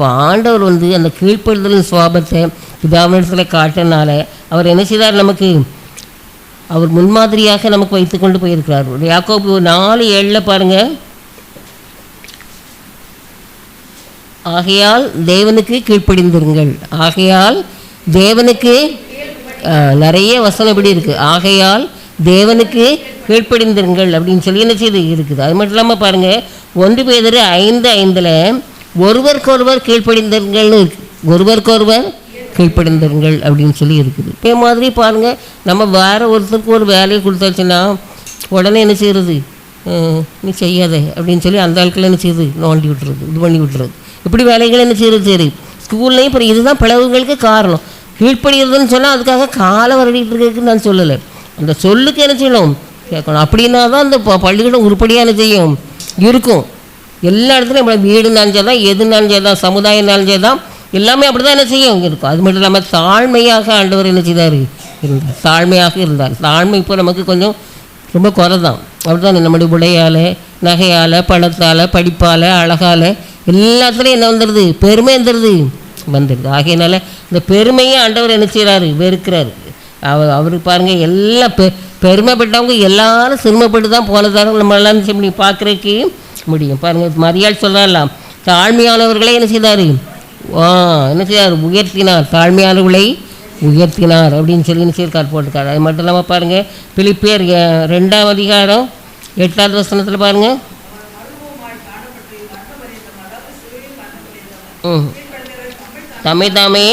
அப்போ ஆண்டவர் அந்த கீழ்ப்படுதலின் சுவாபத்தை பிதாவினிடத்தில் காட்டினால அவர் என்ன செய்தார், நமக்கு அவர் முன்மாதிரியாக நமக்கு வைத்து கொண்டு போயிருக்கிறார். யாக்கோபு 4:7 பாருங்கள். ஆகையால் தேவனுக்கு கீழ்ப்படிந்திருங்கள். ஆகையால் தேவனுக்கு நிறைய வசனம் இப்படி இருக்குது. ஆகையால் தேவனுக்கு கீழ்ப்படிந்திருங்கள் அப்படின்னு சொல்லி என்ன செய்து இருக்குது. அது மட்டும் இல்லாமல் பாருங்கள், 1 பேதுரு 5:5 ஒருவருக்கொருவர் கீழ்ப்படிந்திருங்கள்னு இருக்குது. ஒருவருக்கொருவர் கீழ்ப்படிந்திருங்கள் அப்படின்னு சொல்லி இருக்குது. இதே மாதிரி பாருங்கள், நம்ம வேறு ஒருத்தருக்கு ஒரு வேலையை கொடுத்தாச்சுன்னா உடனே என்ன செய்கிறது, நீ செய்யாத அப்படின்னு சொல்லி அந்த ஆட்கள் என்ன செய்யுது, நோண்டி விட்டுறது, இது பண்ணி விட்டுறது. இப்படி வேலைகள் என்ன செய்கிறது. சரி, ஸ்கூல்லையும் இப்போ இதுதான் பிளவுகளுக்கு காரணம். கீழ்ப்படுகிறதுன்னு சொன்னால் அதுக்காக காலை வரடிட்டு இருக்கிறதுக்கு நான் சொல்லலை, அந்த சொல்லுக்கு என்ன செய்யணும், கேட்கணும். அப்படின்னா தான் அந்த பள்ளிக்கூடம் உருப்படியாக என்ன செய்யும், இருக்கும். எல்லா இடத்துலையும் நம்ம வீடுனாலும் சரி தான், எதுனாலும் சரி தான், சமுதாயம்னாலும் சரி தான், எல்லாமே அப்படி தான் என்ன செய்யும் இருக்கும். அது மட்டும் இல்லாமல் தாழ்மையாக ஆண்டவர் என்ன செய்தார், இருந்தார். தாழ்மையாக இருந்தார். தாழ்மை இப்போ நமக்கு கொஞ்சம் ரொம்ப குறை தான். அப்படி தான் நம்முடைய உடையால், நகையால், பணத்தால், படிப்பால், அழகால் எல்லாத்துலேயும் என்ன வந்துடுது, பெருமை வந்துடுது. ஆகையினால இந்த பெருமையை ஆண்டவர் என்ன செய்கிறாரு, வெறுக்கிறாரு. அவருக்கு பாருங்கள், எல்லாம் பெருமைப்பட்டவங்க எல்லாரும் சிறுமைப்பட்டு தான் போனதாக நம்மளாம் பார்க்குறதுக்கு முடியும். பாருங்கள், மரியாள் சொல்லலாம், தாழ்மையானவர்களே என்ன செய்தார், என்ன செய்தார், உயர்த்தினார். தாழ்மையானவர்களை உயர்த்தினார் அப்படின்னு சொல்லி என்ன செய்யிருக்கார், போட்டிருக்காரு. அது மட்டும் இல்லாமல் பாருங்கள், பிலிப்பியர் 2ஆம் அதிகாரம் 8வது வசனத்தில் பாருங்கள். தம்மைத்தாமே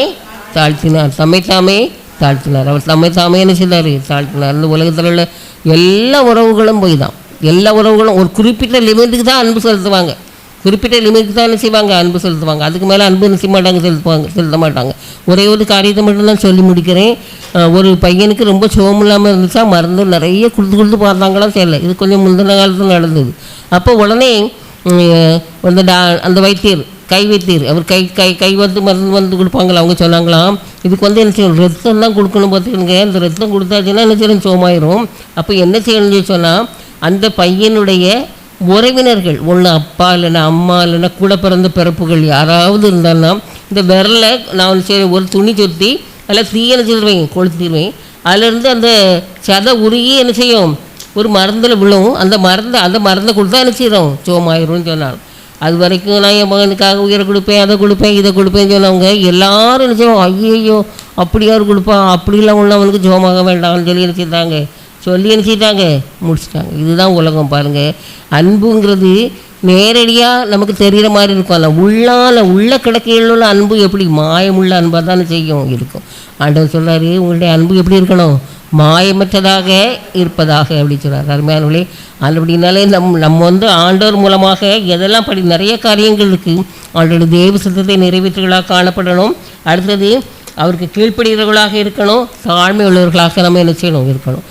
தாழ்த்தினார். அவர் தம்மைத்தாமே என்ன செய்தார், தாழ்த்தினார். இந்த உலகத்தில் உள்ள எல்லா உறவுகளும் போய் தான், எல்லா உறவுகளும் ஒரு குறிப்பிட்ட லிமிட்டுக்கு தான் அன்பு செலுத்துவாங்க. குறிப்பிட்ட லிமிட்டுக்கு தான் என்ன செய்வாங்க, அன்பு செலுத்துவாங்க. அதுக்கு மேலே அன்பு என்ன செய்ய மாட்டாங்க, செலுத்த மாட்டாங்க. ஒரே ஒரு காரியத்தை மட்டும்தான் சொல்லி முடிக்கிறேன். ஒரு பையனுக்கு ரொம்ப சோகம் இல்லாமல் இருந்துச்சா, மருந்து நிறைய கொடுத்து பார்த்தாங்களாம், தெரியல. இது கொஞ்சம் முந்தின காலத்தில் நடந்தது. அப்போ உடனே அந்த வைத்தியர், கை வைத்தியர், அவர் கை மருந்து கொடுப்பாங்களா, அவங்க சொன்னாங்களாம், இதுக்கு என்ன செய்யணும், ரத்தம் தான் கொடுக்கணும் பார்த்துக்கணுங்க. இந்த ரத்தம் கொடுத்தாச்சுன்னா என்ன செய்யணும், சோமாயிரும். அப்போ என்ன செய்யணும்னு சொன்னால், அந்த பையனுடைய உறவினர்கள், ஒன்று அப்பா இல்லைன்னா அம்மா இல்லைன்னா கூட பிறந்த பிறப்புகள் யாராவது இருந்தாலும் இந்த விரலை நான் சரி ஒரு துணி சுற்றி அதில் தீயனை செஞ்சுருவேன், கொளுத்திடுவேன். அதிலேருந்து அந்த சதை உருகி என்ன செய்யும், ஒரு மருந்தில் விழும். அந்த மருந்தை கொடுத்தா என்ன செய்கிறோம், சோமாயிரும்னு சொன்னாங்க. அது வரைக்கும் நான் என் மகனுக்காக உயிரை கொடுப்பேன், அதை கொடுப்பேன், இதை கொடுப்பேன்னு சொன்னவங்க எல்லாரும் என்ன செய்வோம், ஐயோ அப்படியாரு கொடுப்பான், அப்படிலாம் ஒன்று அவனுக்கு ஜோமாக வேண்டாம்னு சொல்லி என்ன செய்தாங்க, முடிச்சிட்டாங்க. இதுதான் உலகம். பாருங்கள், அன்புங்கிறது நேரடியாக நமக்கு தெரிகிற மாதிரி இருக்கும். அந்த உள்ள கிடக்கையில் உள்ள அன்பு எப்படி மாயமுள்ள அன்பாக தானே இருக்கும். ஆண்டவர் சொல்கிறாரு, உங்களுடைய அன்பு எப்படி இருக்கணும், மாயமற்றதாக இருப்பதாக அப்படி சொல்கிறார். அருமையானவர்களே, அப்படின்னாலே நம்ம ஆண்டவர் மூலமாக எதெல்லாம் நிறைய காரியங்கள் இருக்குது. ஆண்டோட தேவ சித்தத்தை நிறைவேற்றுகளாக காணப்படணும். அடுத்தது அவருக்கு கீழ்ப்படுகிறவர்களாக இருக்கணும். தாழ்மை உள்ளவர்களாக நம்ம என்ன செய்யணும், இருக்கணும்.